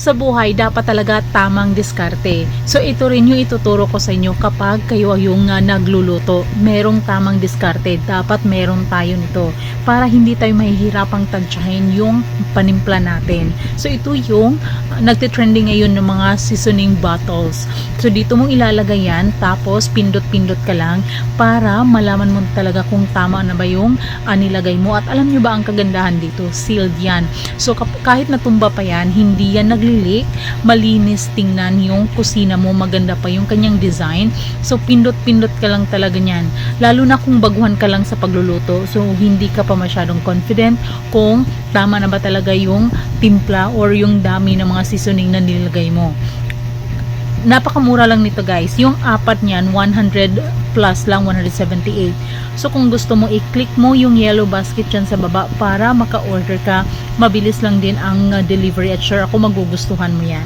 sa buhay dapat talaga tamang diskarte. So ito rin yung ituturo ko sa inyo kapag kayo yung nagluluto. Merong tamang diskarte, dapat meron tayo nito para hindi tayo mahihirapang tansyahin yung panimpla natin. So ito yung nagte-trending ngayon ng mga seasoning bottles. So dito mo ilalagay yan, tapos pindot-pindot ka lang para malaman mo talaga kung tama na ba yung nilagay mo. At alam nyo ba ang kagandahan dito? Sealed yan. So kahit natumba pa yan, hindi yan naglilik, malinis tingnan yung kusina mo, maganda pa yung kanyang design. So pindot-pindot ka lang talaga niyan, lalo na kung baguhan ka lang sa pagluluto, so hindi ka pa masyadong confident kung tama na ba talaga yung timpla or yung dami ng mga seasoning na nilagay mo. Napakamura lang nito guys, yung apat niyan 100 plus lang, 178. So kung gusto mo, i-click mo yung yellow basket dyan sa baba para maka-order ka. Mabilis lang din ang delivery at sure ako magugustuhan mo yan.